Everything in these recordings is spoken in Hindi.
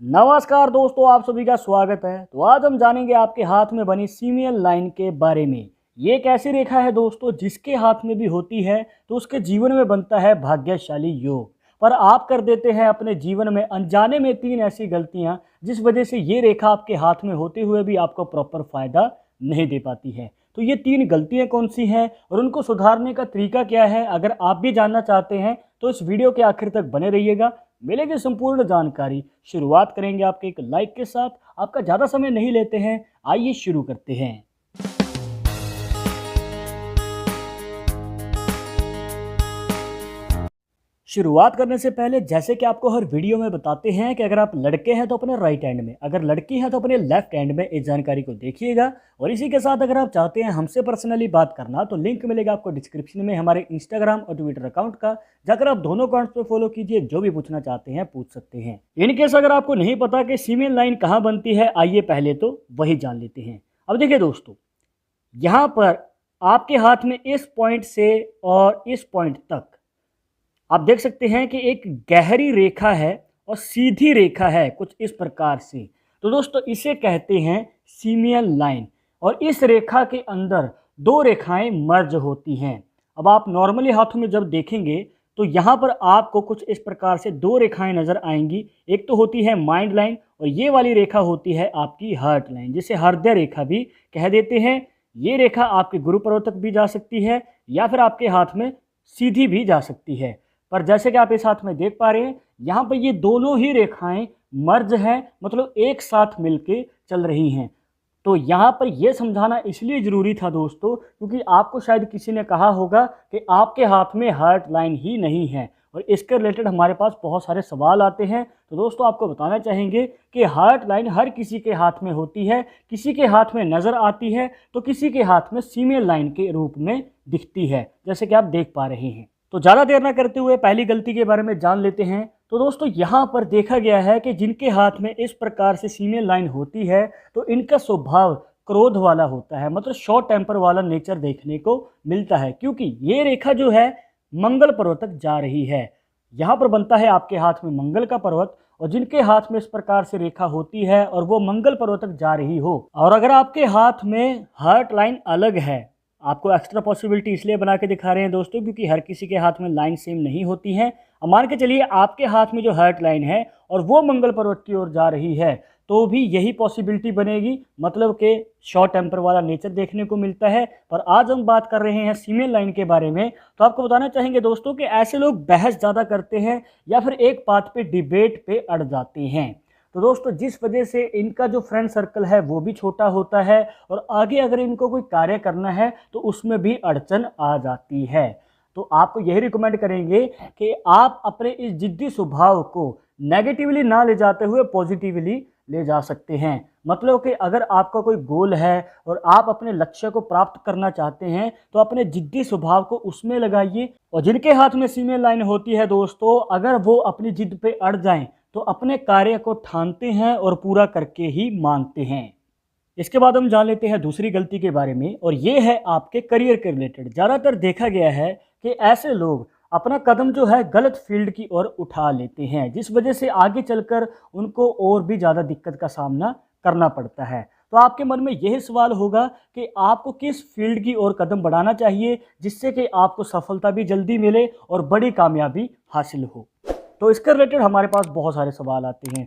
नमस्कार दोस्तों, आप सभी का स्वागत है। तो आज हम जानेंगे आपके हाथ में बनी सीमियल लाइन के बारे में। ये एक ऐसी रेखा है दोस्तों जिसके हाथ में भी होती है तो उसके जीवन में बनता है भाग्यशाली योग। पर आप कर देते हैं अपने जीवन में अनजाने में 3 ऐसी गलतियां जिस वजह से ये रेखा आपके हाथ में होते हुए भी आपको प्रॉपर फायदा नहीं दे पाती है। तो ये 3 गलतियां कौन सी हैं और उनको सुधारने का तरीका क्या है, अगर आप भी जानना चाहते हैं तो इस वीडियो के आखिर तक बने रहिएगा। मिलेगी संपूर्ण जानकारी। शुरुआत करेंगे आपके एक लाइक के साथ। आपका ज़्यादा समय नहीं लेते हैं, आइए शुरू करते हैं। शुरुआत करने से पहले जैसे कि आपको हर वीडियो में बताते हैं कि अगर आप लड़के हैं तो अपने राइट हैंड में, अगर लड़की है तो अपने लेफ्ट हैंड में इस जानकारी को देखिएगा। और इसी के साथ अगर आप चाहते हैं हमसे पर्सनली बात करना तो लिंक मिलेगा आपको डिस्क्रिप्शन में हमारे इंस्टाग्राम और ट्विटर अकाउंट का। जाकर आप दोनों अकाउंट्स पर फॉलो कीजिए, जो भी पूछना चाहते हैं पूछ सकते हैं। इनकेस अगर आपको नहीं पता कि सीमेन लाइन कहाँ बनती है, आइए पहले तो वही जान लेते हैं। अब देखिए दोस्तों, यहाँ पर आपके हाथ में इस पॉइंट से और इस पॉइंट तक आप देख सकते हैं कि एक गहरी रेखा है और सीधी रेखा है कुछ इस प्रकार से। तो दोस्तों इसे कहते हैं सीमियल लाइन। और इस रेखा के अंदर 2 रेखाएं मर्ज होती हैं। अब आप नॉर्मली हाथों में जब देखेंगे तो यहाँ पर आपको कुछ इस प्रकार से 2 रेखाएं नज़र आएंगी। एक तो होती है माइंड लाइन और ये वाली रेखा होती है आपकी हार्ट लाइन, जिसे हृदय रेखा भी कह देते हैं। ये रेखा आपके गुरु पर्वत तक भी जा सकती है या फिर आपके हाथ में सीधी भी जा सकती है। पर जैसे कि आप इस हाथ में देख पा रहे हैं, यहाँ पर ये दोनों ही रेखाएं मर्ज हैं, मतलब एक साथ मिलके चल रही हैं। तो यहाँ पर यह समझाना इसलिए ज़रूरी था दोस्तों, क्योंकि आपको शायद किसी ने कहा होगा कि आपके हाथ में हार्ट लाइन ही नहीं है और इसके रिलेटेड हमारे पास बहुत सारे सवाल आते हैं। तो दोस्तों आपको बताना चाहेंगे कि हार्ट लाइन हर किसी के हाथ में होती है, किसी के हाथ में नज़र आती है तो किसी के हाथ में सीमियल लाइन के रूप में दिखती है, जैसे कि आप देख पा रहे हैं। तो ज़्यादा देर ना करते हुए पहली गलती के बारे में जान लेते हैं। तो दोस्तों यहाँ पर देखा गया है कि जिनके हाथ में इस प्रकार से सीमियल लाइन होती है तो इनका स्वभाव क्रोध वाला होता है, मतलब शॉर्ट टेम्पर वाला नेचर देखने को मिलता है, क्योंकि ये रेखा जो है मंगल पर्वत तक जा रही है। यहाँ पर बनता है आपके हाथ में मंगल का पर्वत, और जिनके हाथ में इस प्रकार से रेखा होती है और वो मंगल पर्वत तक जा रही हो, और अगर आपके हाथ में हार्ट लाइन अलग है, आपको एक्स्ट्रा पॉसिबिलिटी इसलिए बना के दिखा रहे हैं दोस्तों क्योंकि हर किसी के हाथ में लाइन सेम नहीं होती है। अब मान के चलिए आपके हाथ में जो हार्ट लाइन है और वो मंगल पर्वत की ओर जा रही है, तो भी यही पॉसिबिलिटी बनेगी, मतलब कि शॉर्ट टेम्पर वाला नेचर देखने को मिलता है। पर आज हम बात कर रहे हैं सीमियल लाइन के बारे में। तो आपको बताना चाहेंगे दोस्तों कि ऐसे लोग बहस ज़्यादा करते हैं या फिर एक बात पे डिबेट पे अड़ जाते हैं। तो दोस्तों जिस वजह से इनका जो फ्रेंड सर्कल है वो भी छोटा होता है और आगे अगर इनको कोई कार्य करना है तो उसमें भी अड़चन आ जाती है। तो आपको यही रिकमेंड करेंगे कि आप अपने इस जिद्दी स्वभाव को नेगेटिवली ना ले जाते हुए पॉजिटिवली ले जा सकते हैं। मतलब कि अगर आपका कोई गोल है और आप अपने लक्ष्य को प्राप्त करना चाहते हैं तो अपने जिद्दी स्वभाव को उसमें लगाइए। और जिनके हाथ में सीमियल लाइन होती है दोस्तों, अगर वो अपनी जिद पे अड़ जाएं तो अपने कार्य को ठानते हैं और पूरा करके ही मानते हैं। इसके बाद हम जान लेते हैं दूसरी गलती के बारे में, और ये है आपके करियर के रिलेटेड। ज़्यादातर देखा गया है कि ऐसे लोग अपना कदम जो है गलत फील्ड की ओर उठा लेते हैं, जिस वजह से आगे चलकर उनको और भी ज़्यादा दिक्कत का सामना करना पड़ता है। तो आपके मन में यही सवाल होगा कि आपको किस फील्ड की ओर कदम बढ़ाना चाहिए जिससे कि आपको सफलता भी जल्दी मिले और बड़ी कामयाबी हासिल हो। तो इसके रिलेटेड हमारे पास बहुत सारे सवाल आते हैं,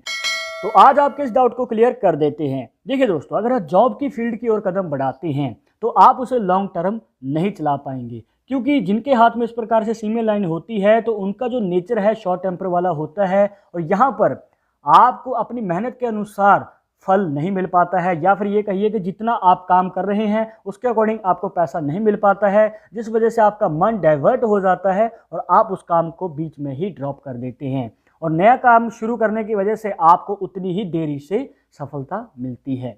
तो आज आपके इस डाउट को क्लियर कर देते हैं। देखिए दोस्तों, अगर आप जॉब की फील्ड की ओर कदम बढ़ाते हैं तो आप उसे लॉन्ग टर्म नहीं चला पाएंगे, क्योंकि जिनके हाथ में इस प्रकार से सीमियल लाइन होती है तो उनका जो नेचर है शॉर्ट टेम्पर वाला होता है और यहाँ पर आपको अपनी मेहनत के अनुसार फल नहीं मिल पाता है, या फिर ये कहिए कि जितना आप काम कर रहे हैं उसके अकॉर्डिंग आपको पैसा नहीं मिल पाता है, जिस वजह से आपका मन डाइवर्ट हो जाता है और आप उस काम को बीच में ही ड्रॉप कर देते हैं और नया काम शुरू करने की वजह से आपको उतनी ही देरी से सफलता मिलती है।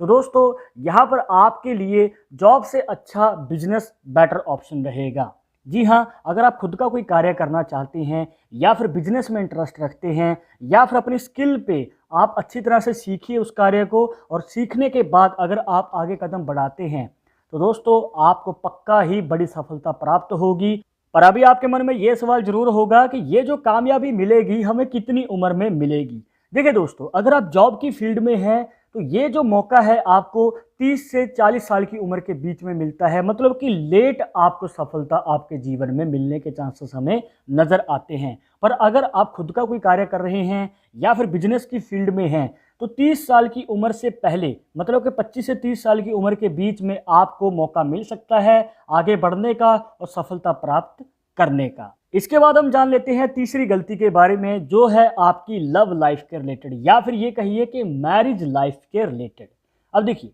तो दोस्तों यहाँ पर आपके लिए जॉब से अच्छा बिजनेस बेटर ऑप्शन रहेगा। जी हाँ, अगर आप खुद का कोई कार्य करना चाहते हैं या फिर बिजनेस में इंटरेस्ट रखते हैं या फिर अपनी स्किल पे आप अच्छी तरह से सीखिए उस कार्य को, और सीखने के बाद अगर आप आगे कदम बढ़ाते हैं तो दोस्तों आपको पक्का ही बड़ी सफलता प्राप्त होगी। पर अभी आपके मन में ये सवाल जरूर होगा कि ये जो कामयाबी मिलेगी हमें कितनी उम्र में मिलेगी। देखिए दोस्तों, अगर आप जॉब की फील्ड में हैं तो ये जो मौका है आपको 30 से 40 साल की उम्र के बीच में मिलता है, मतलब कि लेट आपको सफलता आपके जीवन में मिलने के चांसेस हमें नज़र आते हैं। पर अगर आप खुद का कोई कार्य कर रहे हैं या फिर बिजनेस की फील्ड में हैं तो 30 साल की उम्र से पहले, मतलब कि 25 से 30 साल की उम्र के बीच में आपको मौका मिल सकता है आगे बढ़ने का और सफलता प्राप्त करने का। इसके बाद हम जान लेते हैं तीसरी गलती के बारे में, जो है आपकी लव लाइफ के रिलेटेड या फिर ये कहिए कि मैरिज लाइफ के रिलेटेड। अब देखिए,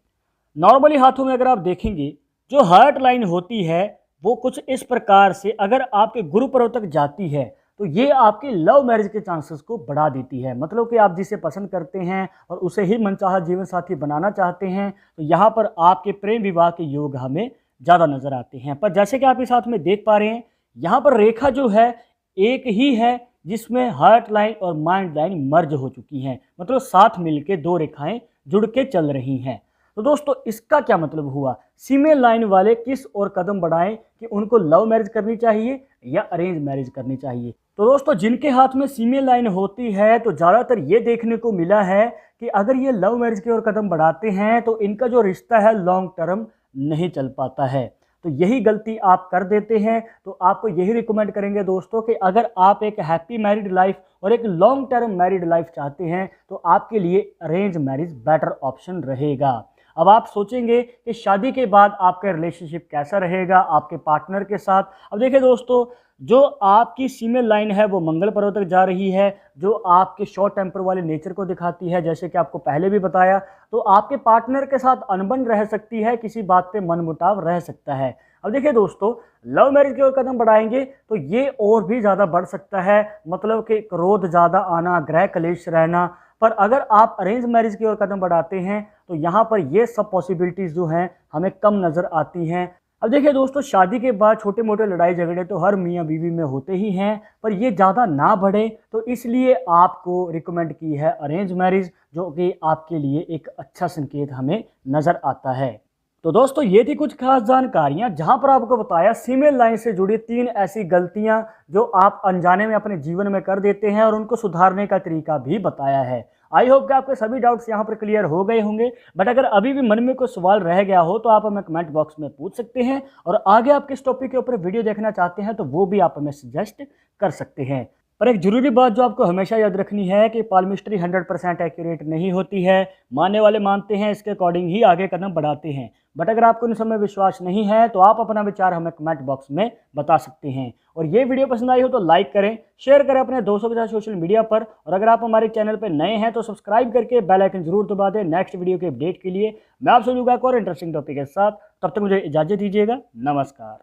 नॉर्मली हाथों में अगर आप देखेंगे जो हार्ट लाइन होती है वो कुछ इस प्रकार से अगर आपके गुरु पर्वत तक जाती है तो ये आपके लव मैरिज के चांसेस को बढ़ा देती है। मतलब कि आप जिसे पसंद करते हैं और उसे ही मनचाहा जीवन साथी बनाना चाहते हैं तो यहाँ पर आपके प्रेम विवाह के योग हमें ज़्यादा नजर आते हैं। पर जैसे कि आप इस साथ में देख पा रहे हैं, यहाँ पर रेखा जो है एक ही है जिसमें हार्ट लाइन और माइंड लाइन मर्ज हो चुकी हैं, मतलब साथ मिलके दो रेखाएं जुड़ के चल रही हैं। तो दोस्तों इसका क्या मतलब हुआ, फीमेल लाइन वाले किस और कदम बढ़ाएं कि उनको लव मैरिज करनी चाहिए या अरेंज मैरिज करनी चाहिए। तो दोस्तों जिनके हाथ में फीमेल लाइन होती है तो ज़्यादातर ये देखने को मिला है कि अगर ये लव मैरिज की ओर कदम बढ़ाते हैं तो इनका जो रिश्ता है लॉन्ग टर्म नहीं चल पाता है। तो यही गलती आप कर देते हैं। तो आपको यही रिकमेंड करेंगे दोस्तों कि अगर आप एक हैप्पी मैरिड लाइफ और एक लॉन्ग टर्म मैरिड लाइफ चाहते हैं तो आपके लिए अरेंज मैरिज बेटर ऑप्शन रहेगा। अब आप सोचेंगे कि शादी के बाद आपका रिलेशनशिप कैसा रहेगा आपके पार्टनर के साथ। अब देखिए दोस्तों, जो आपकी फीमेल लाइन है वो मंगल पर्वत तक जा रही है, जो आपके शॉर्ट टेम्पर वाले नेचर को दिखाती है, जैसे कि आपको पहले भी बताया। तो आपके पार्टनर के साथ अनबन रह सकती है, किसी बात पे मनमुटाव रह सकता है। अब देखिए दोस्तों, लव मैरिज की ओर कदम बढ़ाएंगे तो ये और भी ज़्यादा बढ़ सकता है, मतलब कि क्रोध ज़्यादा आना, गृह कलेश रहना। पर अगर आप अरेंज मैरिज की ओर कदम बढ़ाते हैं तो यहाँ पर ये सब पॉसिबिलिटीज़ जो हैं हमें कम नज़र आती हैं। अब देखिए दोस्तों, शादी के बाद छोटे मोटे लड़ाई झगड़े तो हर मियाँ बीवी में होते ही हैं, पर ये ज़्यादा ना बढ़े तो इसलिए आपको रिकमेंड की है अरेंज मैरिज, जो कि आपके लिए एक अच्छा संकेत हमें नज़र आता है। तो दोस्तों ये थी कुछ खास जानकारियां जहां पर आपको बताया फीमेल लाइन से जुड़ी 3 ऐसी गलतियां जो आप अनजाने में अपने जीवन में कर देते हैं और उनको सुधारने का तरीका भी बताया है। आई होप कि आपके सभी डाउट्स यहां पर क्लियर हो गए होंगे। बट अगर अभी भी मन में कोई सवाल रह गया हो तो आप हमें कमेंट बॉक्स में पूछ सकते हैं, और आगे आप किस टॉपिक के ऊपर वीडियो देखना चाहते हैं तो वो भी आप हमें सजेस्ट कर सकते हैं। पर एक जरूरी बात जो आपको हमेशा याद रखनी है कि पाल्मिस्ट्री 100% एक्यूरेट नहीं होती है। मानने वाले मानते हैं, इसके अकॉर्डिंग ही आगे कदम बढ़ाते हैं। बट अगर आपको इन सब में विश्वास नहीं है तो आप अपना विचार हमें कमेंट बॉक्स में बता सकते हैं। और ये वीडियो पसंद आई हो तो लाइक करें, शेयर करें अपने दोस्तों के साथ सोशल मीडिया पर। और अगर आप हमारे चैनल पर नए हैं तो सब्सक्राइब करके बेल आइकन जरूर दबा दें नेक्स्ट वीडियो के अपडेट के लिए। मैं आपसे मिलूंगा एक और इंटरेस्टिंग टॉपिक के साथ, तब तक मुझे इजाज़त दीजिएगा। नमस्कार।